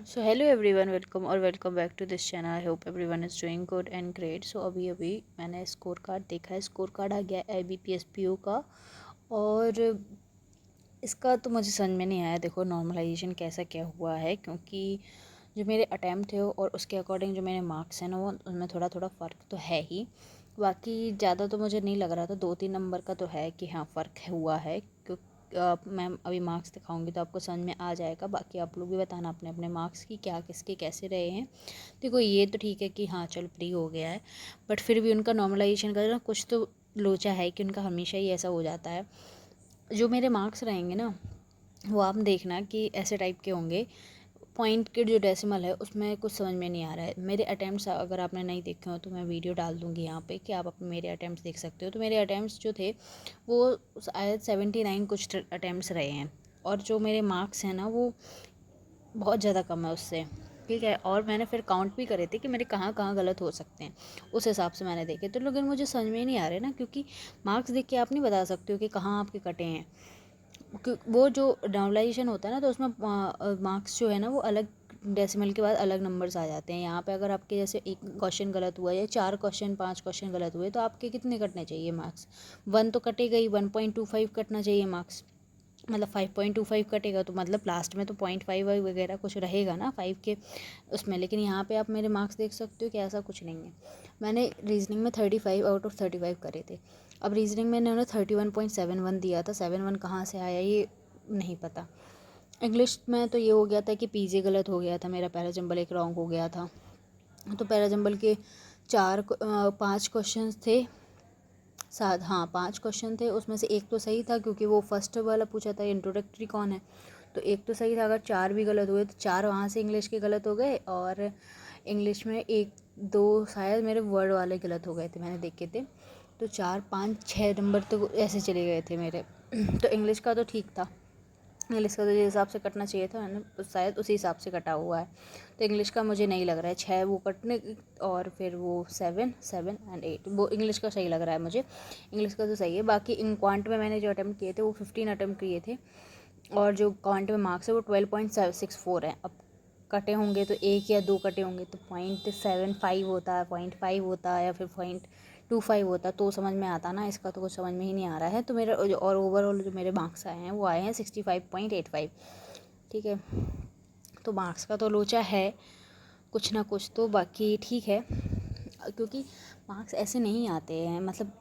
So hello everyone, welcome back to this channel. I hope everyone is doing good and great. So अभी मैंने score card देखा है। Score card आ गया IBPS-PO का, और इसका तो मुझे समझ में नहीं आया। देखो नॉर्मलाइजेशन कैसा क्या हुआ है, क्योंकि जो मेरे अटैम्प्ट थे और उसके अकॉर्डिंग जो मेरे मार्क्स हैं ना, वो उनमें थोड़ा थोड़ा फ़र्क तो है ही। बाकी ज़्यादा तो मुझे नहीं लग रहा था, 2-3 नंबर का तो है कि हाँ फ़र्क हुआ है। मैं अभी मार्क्स दिखाऊंगी तो आपको समझ में आ जाएगा। बाकी आप लोग भी बताना अपने अपने मार्क्स की क्या किसके कैसे रहे हैं। देखो ये तो ठीक है कि हाँ चलो प्री हो गया है, बट फिर भी उनका नॉर्मलाइजेशन का ना कुछ तो लोचा है कि उनका हमेशा ही ऐसा हो जाता है। जो मेरे मार्क्स रहेंगे ना, वो आप देखना कि ऐसे टाइप के होंगे। पॉइंट के जो डेसिमल है उसमें कुछ समझ में नहीं आ रहा है। मेरे अटैम्प्ट्स अगर आपने नहीं देखे हो तो मैं वीडियो डाल दूँगी यहाँ पे कि आप अपने मेरे अटैम्प्ट्स देख सकते हो। तो मेरे अटैम्प्ट्स जो थे वो शायद 79 कुछ अटैम्प्ट्स रहे हैं, और जो मेरे मार्क्स हैं ना वो बहुत ज़्यादा कम है उससे। ठीक है, और मैंने फिर काउंट भी करे थे कि मेरे कहाँ कहाँ गलत हो सकते हैं, उस हिसाब से मैंने देखे। तो लेकिन मुझे समझ में ही नहीं आ रहे ना, क्योंकि मार्क्स देख के आप नहीं बता सकते हो कि कहाँ आपके कटे हैं। वो जो नॉर्मलाइजेशन होता है ना, तो उसमें मार्क्स जो है ना वो अलग डेसिमल के बाद अलग नंबर्स आ जाते हैं। यहाँ पे अगर आपके जैसे एक क्वेश्चन गलत हुआ या 4 क्वेश्चन 5 क्वेश्चन गलत हुए तो आपके कितने कटने चाहिए मार्क्स? 1 तो कटेगा ही, 1.25 कटना चाहिए मार्क्स। मतलब 5.25 कटेगा, तो मतलब लास्ट में तो 0.5 वगैरह कुछ रहेगा ना 5 के उसमें। लेकिन यहाँ पे आप मेरे मार्क्स देख सकते हो कि ऐसा कुछ नहीं है। मैंने रीजनिंग में 35 आउट ऑफ 35 करे थे। अब रीजनिंग में इन्होंने 31.71 दिया था। 71 कहाँ से आया ये नहीं पता। इंग्लिश में तो ये हो गया था कि पीजे गलत हो गया था मेरा, पैरा जंबल एक रॉन्ग हो गया था। तो पैरा जंबल के 5 क्वेश्चन थे, 5 क्वेश्चन थे। उसमें से एक तो सही था, क्योंकि वो फर्स्ट वाला पूछा था इंट्रोडक्टरी कौन है, तो एक तो सही था। अगर 4 भी गलत हुए तो 4 वहाँ से इंग्लिश के गलत हो गए, और इंग्लिश में 1-2 शायद मेरे वर्ड वाले गलत हो गए थे, मैंने देखे थे। तो 4-5-6 नंबर तो ऐसे चले गए थे मेरे। तो इंग्लिश का तो ठीक था। इंग्लिश का तो जिस हिसाब से कटना चाहिए था ना, शायद उसी हिसाब से कटा हुआ है। तो इंग्लिश का मुझे नहीं लग रहा है 6 वो कटने, और फिर वो 7 एंड 8 वो इंग्लिश का सही लग रहा है मुझे। इंग्लिश का तो सही है। बाकी इन क्वांट में मैंने जो अटैम्प्ट किए थे वो 15 अटैम्प्ट किए थे, और जो क्वांट में मार्क्स है वो 12.64 है। अब कटे होंगे तो 1 या 2 कटे होंगे तो 0.75 होता है, 0.5 होता है, या फिर 0.25 होता तो समझ में आता ना। इसका तो कुछ समझ में ही नहीं आ रहा है। तो मेरे और ओवरऑल जो मेरे मार्क्स आए हैं वो आए हैं 65.85। ठीक है, तो मार्क्स का तो लोचा है कुछ ना कुछ तो। बाकी ठीक है, क्योंकि मार्क्स ऐसे नहीं आते हैं, मतलब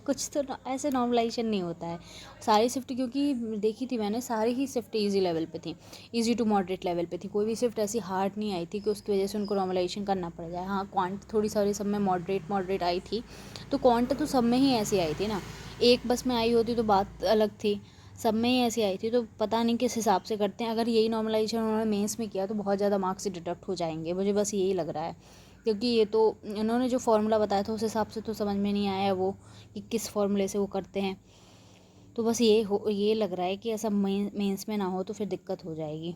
कुछ तो ऐसे नॉर्मलाइजेशन नहीं होता है। सारी शिफ्ट क्योंकि देखी थी मैंने, सारी ही शिफ्ट इजी लेवल पे थी, इजी टू मॉडरेट लेवल पे थी। कोई भी शिफ्ट ऐसी हार्ड नहीं आई थी कि उसकी वजह से उनको नॉर्मलाइजेशन करना पड़ जाए। हाँ, क्वांट थोड़ी सारी सब में मॉडरेट आई थी, तो क्वांट तो सब में ही ऐसी आई थी ना। एक बस में आई होती तो बात अलग थी, सब में ही ऐसी आई थी। तो पता नहीं किस हिसाब से करते हैं। अगर यही नॉर्मलाइजेशन उन्होंने मेंस में किया तो बहुत ज़्यादा मार्क्स डिडक्ट हो जाएंगे, मुझे बस यही लग रहा है। क्योंकि ये तो इन्होंने जो फार्मूला बताया था उस हिसाब से तो समझ में नहीं आया वो कि किस फार्मूले से वो करते हैं। तो बस ये लग रहा है कि ऐसा मेंस में ना हो तो फिर दिक्कत हो जाएगी।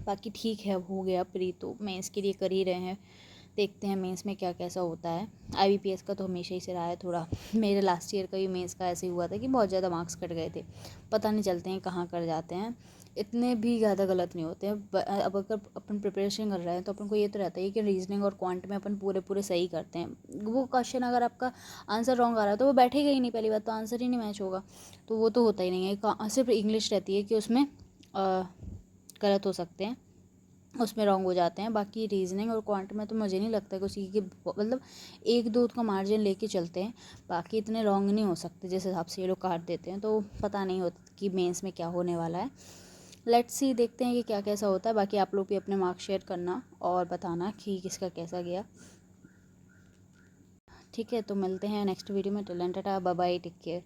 बाकी ठीक है, अब हो गया प्री तो मेंस के लिए कर ही रहे हैं। देखते हैं मेंस में क्या कैसा होता है। IBPS का तो हमेशा ही से रहा है थोड़ा। मेरे लास्ट ईयर का भी मेंस का ऐसे ही हुआ था कि बहुत ज़्यादा मार्क्स कट गए थे, पता नहीं चलते हैं कहाँ कर जाते हैं। इतने भी ज़्यादा गलत नहीं होते हैं। अब अगर अपन प्रिपरेशन कर रहे हैं तो अपन को ये तो रहता है कि रीजनिंग और क्वांट में अपन पूरे पूरे सही करते हैं। वो क्वेश्चन अगर आपका आंसर रॉन्ग आ रहा है तो वो बैठेगा ही नहीं, पहली बात तो आंसर ही नहीं मैच होगा, तो वो तो होता ही नहीं है। सिर्फ इंग्लिश रहती है कि उसमें गलत हो सकते हैं, उसमें रॉन्ग हो जाते हैं। बाकी रीजनिंग और क्वांट में तो मुझे नहीं लगता कि किसी की मतलब 1-2 का मार्जिन लेके चलते हैं। बाकी इतने रॉन्ग नहीं हो सकते जिस हिसाब से ये लोग काट देते हैं। तो पता नहीं होता कि मेंस में क्या होने वाला है। लेट्स सी, देखते हैं कि क्या कैसा होता है। बाकी आप लोग भी अपने मार्क्स शेयर करना और बताना कि किसका कैसा गया। ठीक है, तो मिलते हैं नेक्स्ट वीडियो में। Till then tata, bye bye, take care.